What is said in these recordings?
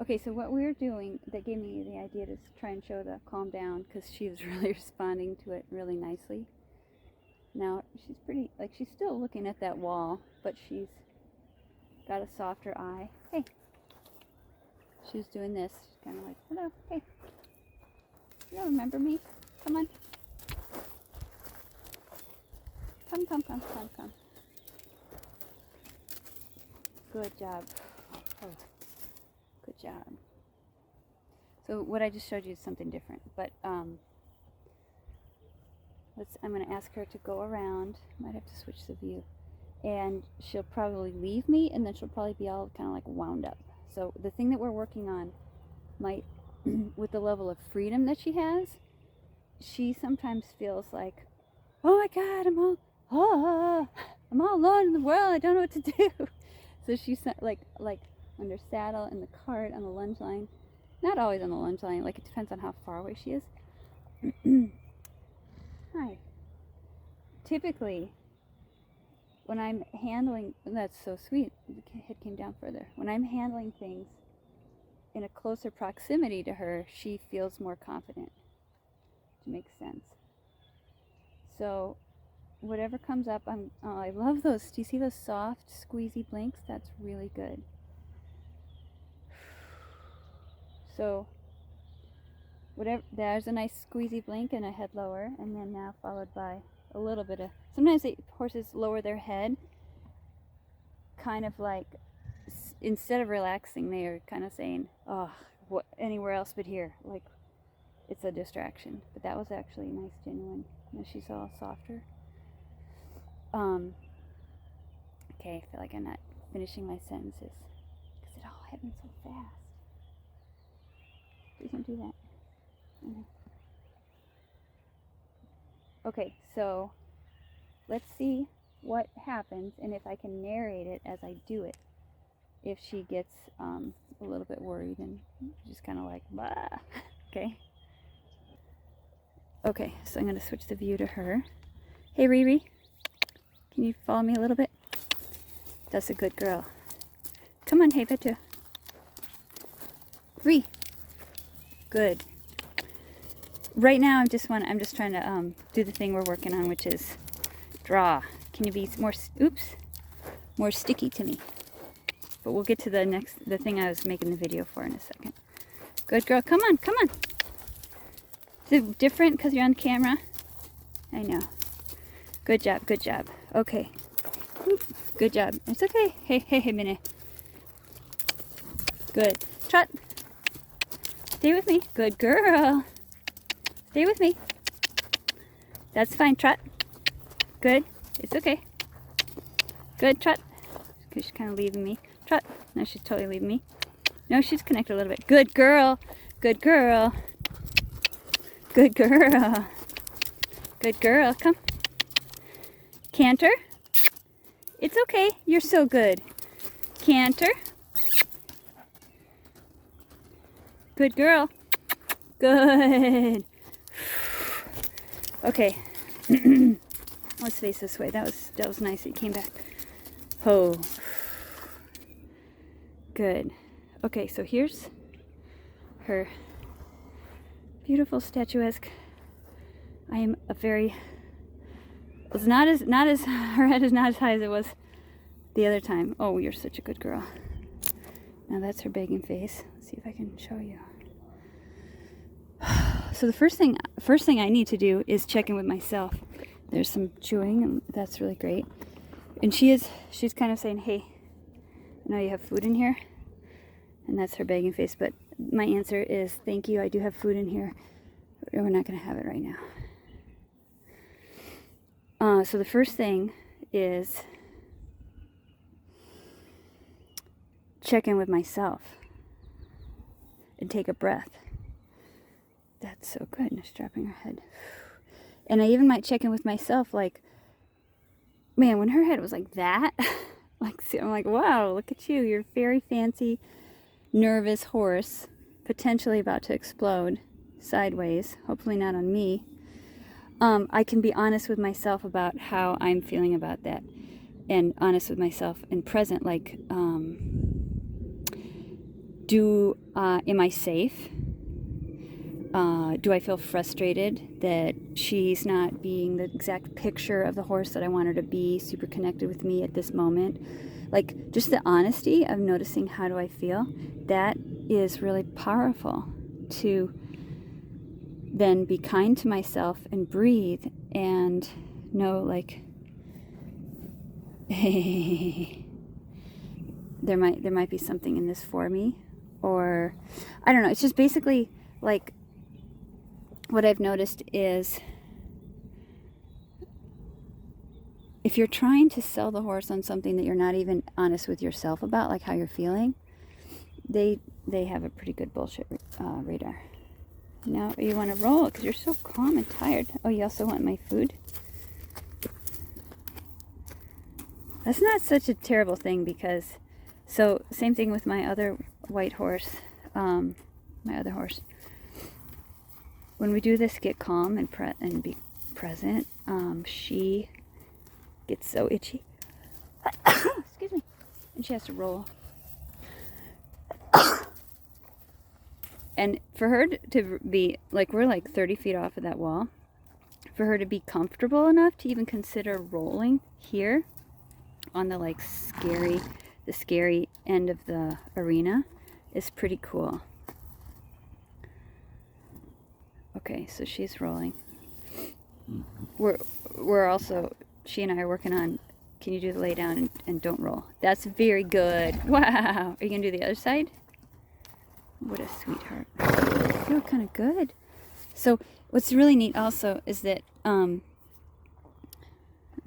Okay, so what we were doing that gave me the idea to try and show the calm down, because she was really responding to it really nicely. Now she's pretty, like, she's still looking at that wall, but she's got a softer eye. Hey, she was doing this, kind of like, hello, hey, you don't remember me? Come on, come. Good job. Oh, good job. So what I just showed you is something different, but I'm going to ask her to go around. Might have to switch the view, and she'll probably leave me, and then she'll probably be all kind of like wound up. So the thing that we're working on might, with the level of freedom that she has, she sometimes feels like, oh my God, I'm all alone in the world. I don't know what to do. So she's like under saddle in the cart on the lunge line. Not always on the lunge line. Like, it depends on how far away she is. Hi. Typically, when I'm handling, that's so sweet. The head came down further. When I'm handling things in a closer proximity to her, she feels more confident. To make sense. So whatever comes up, I love those. Do you see those soft, squeezy blinks? That's really good. So whatever, there's a nice squeezy blink and a head lower, and then now followed by a little bit of, sometimes horses lower their head, kind of like, instead of relaxing, they are kind of saying, oh, what, anywhere else but here, like it's a distraction. But that was actually nice, genuine. Now she's all softer. Okay, I feel like I'm not finishing my sentences because it all happened so fast. Please don't do that. Okay, so let's see what happens, and if I can narrate it as I do it. If she gets a little bit worried and just kind of like, bah. Okay. Okay, so I'm going to switch the view to her. Hey, Riri, can you follow me a little bit? That's a good girl. Come on, hey, Petu. Ree. Good. Right now, I'm just trying to do the thing we're working on, which is draw. Can you be more sticky to me? But we'll get to the thing I was making the video for in a second. Good girl. Come on. Is it different because you're on camera? I know. Good job. Okay. Good job. It's okay. Hey, Minnie. Good. Trot. Stay with me. Good girl. Stay with me. That's fine. Trot. Good. It's okay. Good. Trot. Because she's kind of leaving me. Trot. No, she's totally leaving me. No, she's connected a little bit. Good girl. Good girl. Good girl. Good girl. Come. Canter. It's okay. You're so good. Canter. Good girl. Good. Okay. Let's face this way. That was nice that you came back. Oh. Good. Okay, so here's her beautiful statuesque. I am it's not as her head is not as high as it was the other time. Oh, you're such a good girl. Now that's her begging face. Let's see if I can show you. So the first thing I need to do is check in with myself. There's some chewing, and that's really great. And she's kind of saying, hey, I know you have food in here. And that's her begging face, but my answer is, thank you, I do have food in here. We're not going to have it right now. So the first thing is check in with myself and take a breath. That's so good. And strapping her head. And I even might check in with myself, like, man, when her head was like that, like, see, I'm like, wow, look at you. You're a very fancy, nervous horse, potentially about to explode sideways, hopefully not on me. I can be honest with myself about how I'm feeling about that, and honest with myself and present, like, Am I safe? Do I feel frustrated that she's not being the exact picture of the horse that I want her to be, super connected with me at this moment? Like, just the honesty of noticing how do I feel, that is really powerful to then be kind to myself and breathe and know, like, hey, there might be something in this for me, or I don't know. It's just basically like what I've noticed is if you're trying to sell the horse on something that you're not even honest with yourself about, like how you're feeling, they have a pretty good bullshit radar. Now you want to roll because you're so calm and tired. Oh, you also want my food? That's not such a terrible thing because, so same thing with my other white horse, my other horse. When we do this, get calm and be present, she gets so itchy. Excuse me. And she has to roll. And for her to be, like, we're like 30 feet off of that wall. For her to be comfortable enough to even consider rolling here on the, like, scary end of the arena is pretty cool. Okay, so she's rolling. We're also, she and I are working on, can you do the lay down and don't roll? That's very good. Wow. Are you going to do the other side? What a sweetheart. I feel kind of good. So what's really neat also is that, okay,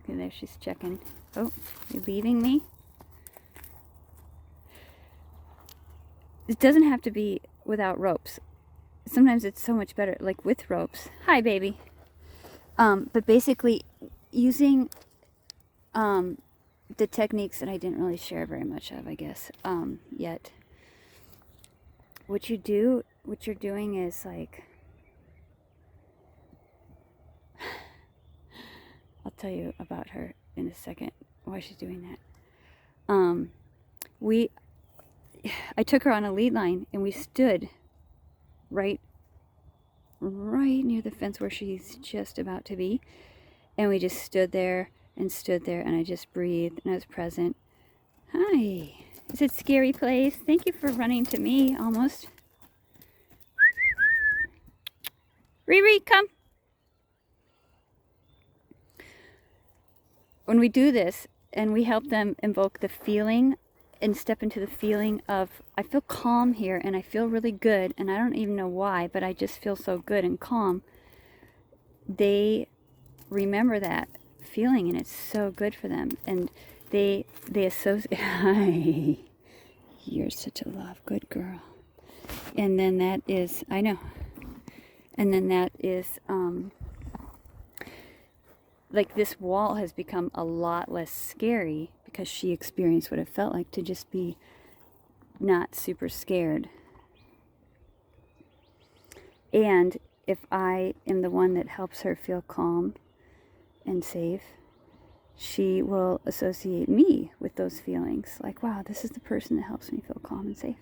there she's checking. Oh, you're leaving me? It doesn't have to be without ropes. Sometimes it's so much better, like with ropes. Hi, baby. But basically, using the techniques that I didn't really share very much of, I guess, yet. What you're doing is like, I'll tell you about her in a second, why she's doing that. I took her on a lead line and we stood right near the fence where she's just about to be, and we just stood there and I just breathed and I was present. Hi. Is it scary place? Thank you for running to me almost. Riri, come. When we do this and we help them invoke the feeling and step into the feeling of, I feel calm here and I feel really good and I don't even know why, but I just feel so good and calm. They remember that feeling and it's so good for them. And they associate, hi, you're such a love, good girl. And then that is, I know. And then that is, like, this wall has become a lot less scary because she experienced what it felt like to just be not super scared. And if I am the one that helps her feel calm and safe, she will associate me with those feelings. Like, wow, this is the person that helps me feel calm and safe.